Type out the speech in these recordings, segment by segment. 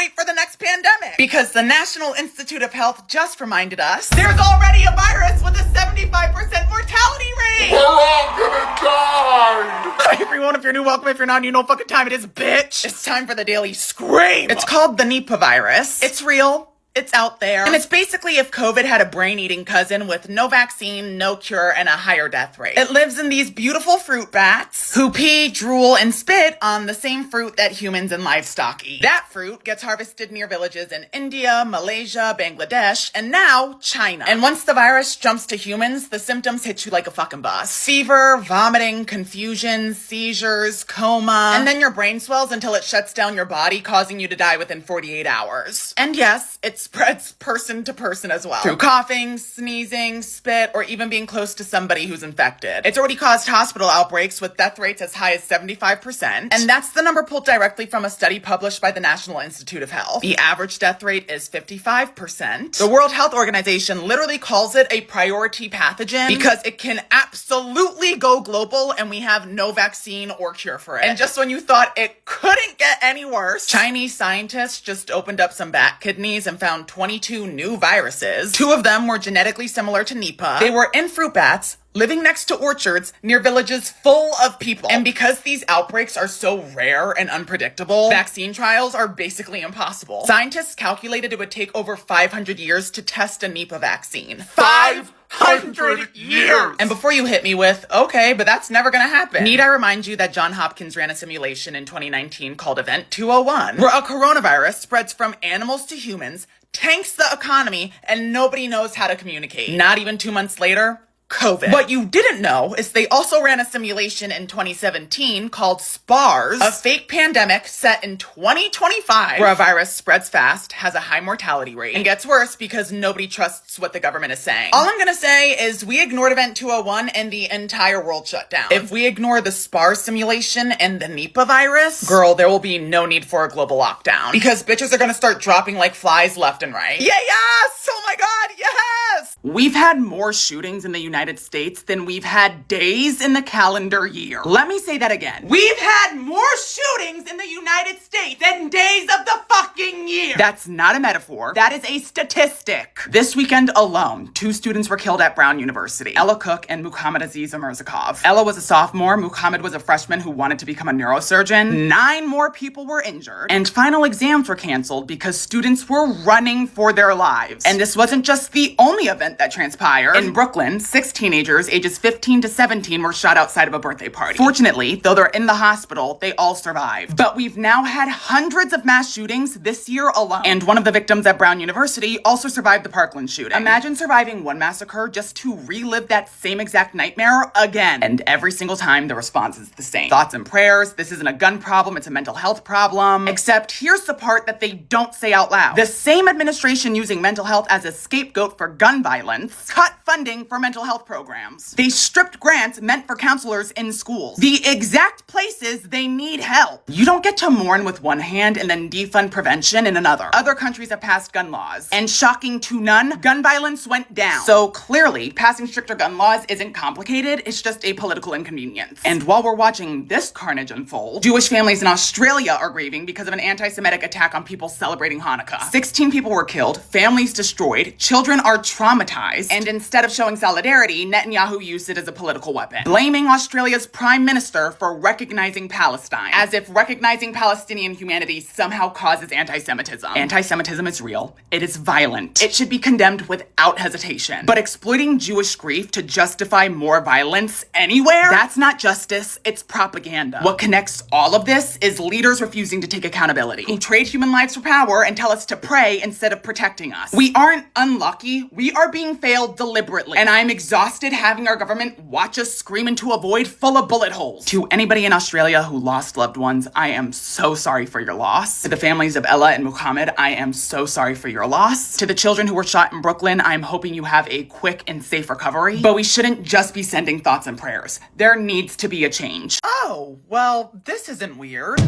wait for the next pandemic. Because the National Institute of Health just reminded us there's already a virus with a 75% mortality rate. We're all gonna die. Hi everyone, if you're new, welcome. If you're not, you know what fucking time it is, bitch. It's time for the Daily Scream. It's called the Nipah virus. It's real. It's out there. And it's basically if COVID had a brain-eating cousin with no vaccine, no cure, and a higher death rate. It lives in these beautiful fruit bats who pee, drool, and spit on the same fruit that humans and livestock eat. That fruit gets harvested near villages in India, Malaysia, Bangladesh, and now China. And once the virus jumps to humans, the symptoms hit you like a fucking bus. Fever, vomiting, confusion, seizures, coma, and then your brain swells until it shuts down your body, causing you to die within 48 hours. And yes, it spreads person to person as well. Through coughing, sneezing, spit, or even being close to somebody who's infected. It's already caused hospital outbreaks with death rates as high as 75%. And that's the number pulled directly from a study published by the National Institute of Health. The average death rate is 55%. The World Health Organization literally calls it a priority pathogen because it can absolutely go global and we have no vaccine or cure for it. And just when you thought it couldn't get any worse, Chinese scientists just opened up some bat kidneys and found 22 new viruses. 2 of them were genetically similar to Nipah. They were in fruit bats, living next to orchards near villages full of people. And because these outbreaks are so rare and unpredictable, vaccine trials are basically impossible. Scientists calculated it would take over 500 years to test a Nipah vaccine. 500 years! And before you hit me with, okay, but that's never gonna happen, need I remind you that Johns Hopkins ran a simulation in 2019 called Event 201, where a coronavirus spreads from animals to humans, tanks the economy, and nobody knows how to communicate. Not even 2 months later, COVID. What you didn't know is they also ran a simulation in 2017 called SPARS, a fake pandemic set in 2025, where a virus spreads fast, has a high mortality rate, and gets worse because nobody trusts what the government is saying. All I'm gonna say is we ignored Event 201 and the entire world shut down. If we ignore the SPARS simulation and the Nipah virus, girl, there will be no need for a global lockdown. Because bitches are gonna start dropping like flies left and right. Yeah, yes! Oh my god, yes! We've had more shootings in the United States than we've had days in the calendar year. Let me say that again. We've had more shootings in the United States than days of the fucking year. That's not a metaphor. That is a statistic. This weekend alone, 2 students were killed at Brown University. Ella Cook and Muhammad Aziz Amirzakov. Ella was a sophomore. Muhammad was a freshman who wanted to become a neurosurgeon. 9 more people were injured. And final exams were canceled because students were running for their lives. And this wasn't just the only event that transpired. In Brooklyn, 6 teenagers ages 15 to 17 were shot outside of a birthday party. Fortunately, though they're in the hospital, they all survived. But we've now had hundreds of mass shootings this year alone. And one of the victims at Brown University also survived the Parkland shooting. Imagine surviving one massacre just to relive that same exact nightmare again. And every single time the response is the same. Thoughts and prayers. This isn't a gun problem, it's a mental health problem. Except here's the part that they don't say out loud. The same administration using mental health as a scapegoat for gun violence cut funding for mental health programs. They stripped grants meant for counselors in schools. The exact places they need help. You don't get to mourn with one hand and then defund prevention in another. Other countries have passed gun laws, and shocking to none, gun violence went down. So clearly, passing stricter gun laws isn't complicated, it's just a political inconvenience. And while we're watching this carnage unfold, Jewish families in Australia are grieving because of an anti-Semitic attack on people celebrating Hanukkah. 16 people were killed, families destroyed, children are traumatized, and instead of showing solidarity, Netanyahu used it as a political weapon, blaming Australia's Prime Minister for recognizing Palestine, as if recognizing Palestinian humanity somehow causes anti-Semitism. Anti-Semitism is real. It is violent. It should be condemned without hesitation. But exploiting Jewish grief to justify more violence anywhere? That's not justice, it's propaganda. What connects all of this is leaders refusing to take accountability, who trade human lives for power and tell us to pray instead of protecting us. We aren't unlucky, we are being failed deliberately. And I'm exhausted having our government watch us scream into a void full of bullet holes. To anybody in Australia who lost loved ones, I am so sorry for your loss. To the families of Ella and Muhammad, I am so sorry for your loss. To the children who were shot in Brooklyn, I'm hoping you have a quick and safe recovery. But we shouldn't just be sending thoughts and prayers. There needs to be a change. Oh, well, this isn't weird.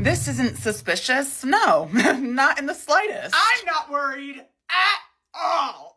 This isn't suspicious. No, not in the slightest. I'm not worried at all.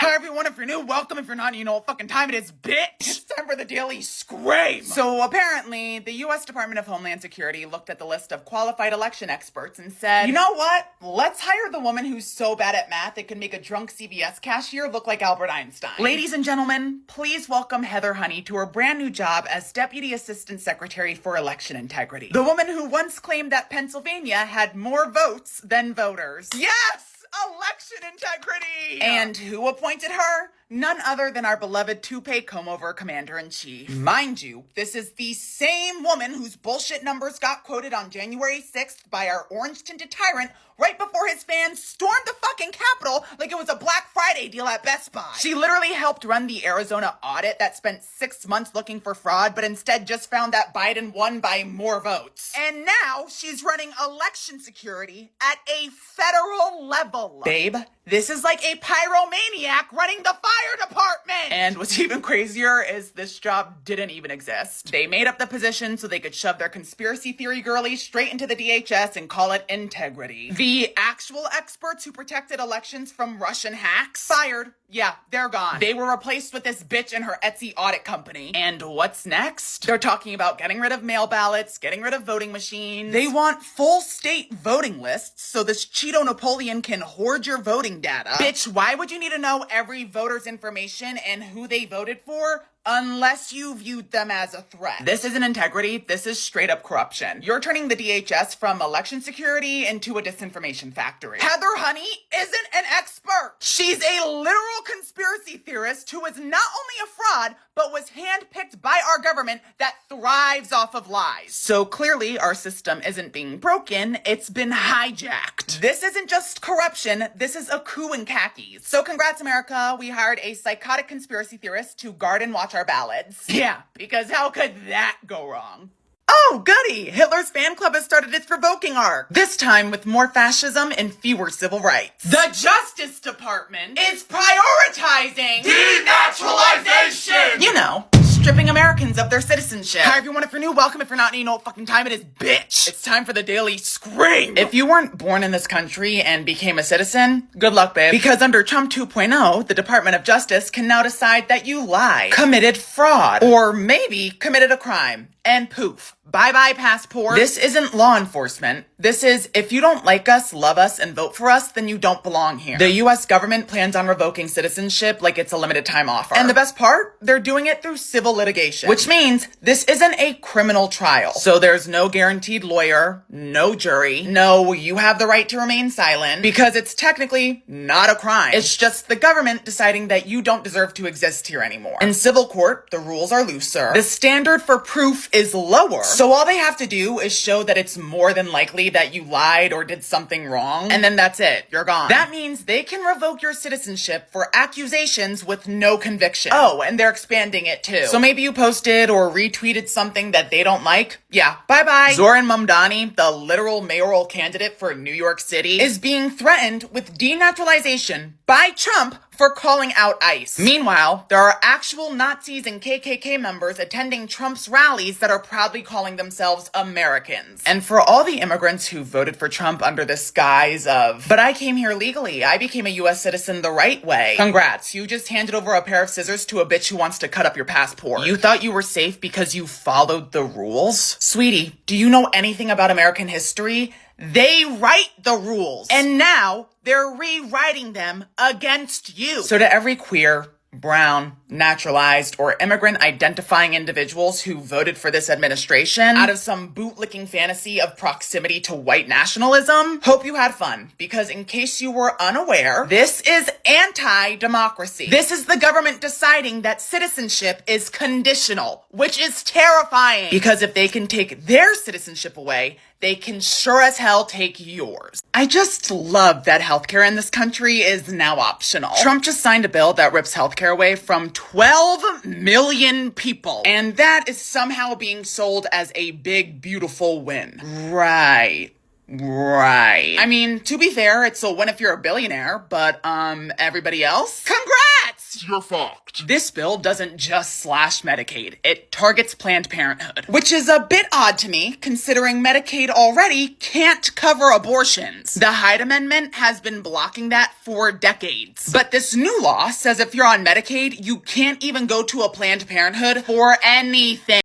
Hi everyone, if you're new, welcome. If you're not, you know what fucking time it is, bitch. It's time for the Daily Scream. So apparently, the U.S. Department of Homeland Security looked at the list of qualified election experts and said, you know what? Let's hire the woman who's so bad at math it can make a drunk CVS cashier look like Albert Einstein. Ladies and gentlemen, please welcome Heather Honey to her brand new job as Deputy Assistant Secretary for Election Integrity. The woman who once claimed that Pennsylvania had more votes than voters. Yes! Election integrity! And who appointed her? None other than our beloved toupee comb-over commander-in-chief. Mind you, this is the same woman whose bullshit numbers got quoted on January 6th by our orange-tinted tyrant right before his fans stormed the fucking Capitol like it was a Black Friday deal at Best Buy. She literally helped run the Arizona audit that spent 6 months looking for fraud, but instead just found that Biden won by more votes. And now she's running election security at a federal level. Babe, this is like a pyromaniac running the fire department! And what's even crazier is this job didn't even exist. They made up the position so they could shove their conspiracy theory girlies straight into the DHS and call it integrity. The actual experts who protected elections from Russian hacks, fired. Yeah, they're gone. They were replaced with this bitch and her Etsy audit company. And what's next? They're talking about getting rid of mail ballots, getting rid of voting machines. They want full state voting lists so this Cheeto Napoleon can hoard your voting data. Bitch, why would you need to know every voter's information and who they voted for? Unless you viewed them as a threat. This isn't integrity, this is straight up corruption. You're turning the DHS from election security into a disinformation factory. Heather Honey isn't an expert. She's a literal conspiracy theorist who is not only a fraud, but was handpicked by our government that thrives off of lies. So clearly our system isn't being broken, it's been hijacked. This isn't just corruption, this is a coup in khakis. So congrats America, we hired a psychotic conspiracy theorist to guard and watch our ballots. Yeah, because how could that go wrong? Oh, goody! Hitler's fan club has started its revoking arc. This time with more fascism and fewer civil rights. The Justice Department is prioritizing Denaturalization! You know, stripping Americans of their citizenship. Hi everyone, if you're new, welcome. If you're not, you know what fucking time it is, bitch. It's time for the Daily Scream. If you weren't born in this country and became a citizen, good luck, babe. Because under Trump 2.0, the Department of Justice can now decide that you lied, committed fraud, or maybe committed a crime. And poof, bye-bye passport. This isn't law enforcement. This is, if you don't like us, love us, and vote for us, then you don't belong here. The U.S. government plans on revoking citizenship like it's a limited time offer. And the best part? They're doing it through civil litigation. Which means this isn't a criminal trial. So there's no guaranteed lawyer, no jury, no you have the right to remain silent, because it's technically not a crime. It's just the government deciding that you don't deserve to exist here anymore. In civil court, the rules are looser. The standard for proof is lower. So all they have to do is show that it's more than likely that you lied or did something wrong, and then that's it. You're gone. That means they can revoke your citizenship for accusations with no conviction. Oh, and they're expanding it too. So maybe you posted or retweeted something that they don't like. Yeah, bye-bye. Zoran Mamdani, the literal mayoral candidate for New York City, is being threatened with denaturalization by Trump for calling out ICE. Meanwhile, there are actual Nazis and KKK members attending Trump's rallies that are proudly calling themselves Americans. And for all the immigrants who voted for Trump under the guise of, but I came here legally, I became a US citizen the right way. Congrats, you just handed over a pair of scissors to a bitch who wants to cut up your passport. You thought you were safe because you followed the rules? Sweetie, do you know anything about American history? They write the rules. And now they're rewriting them against you. So to every queer, brown, naturalized, or immigrant-identifying individuals who voted for this administration out of some bootlicking fantasy of proximity to white nationalism, hope you had fun, because in case you were unaware, this is anti-democracy. This is the government deciding that citizenship is conditional, which is terrifying, because if they can take their citizenship away, they can sure as hell take yours. I just love that healthcare in this country is now optional. Trump just signed a bill that rips healthcare away from 12 million people. And that is somehow being sold as a big, beautiful win. Right. I mean, to be fair, it's a win if you're a billionaire, but everybody else? Congrats! this, you're fucked. This bill doesn't just slash Medicaid, it targets Planned Parenthood, which is a bit odd to me, considering Medicaid already can't cover abortions. The Hyde Amendment has been blocking that for decades. But this new law says if you're on Medicaid, you can't even go to a Planned Parenthood for anything.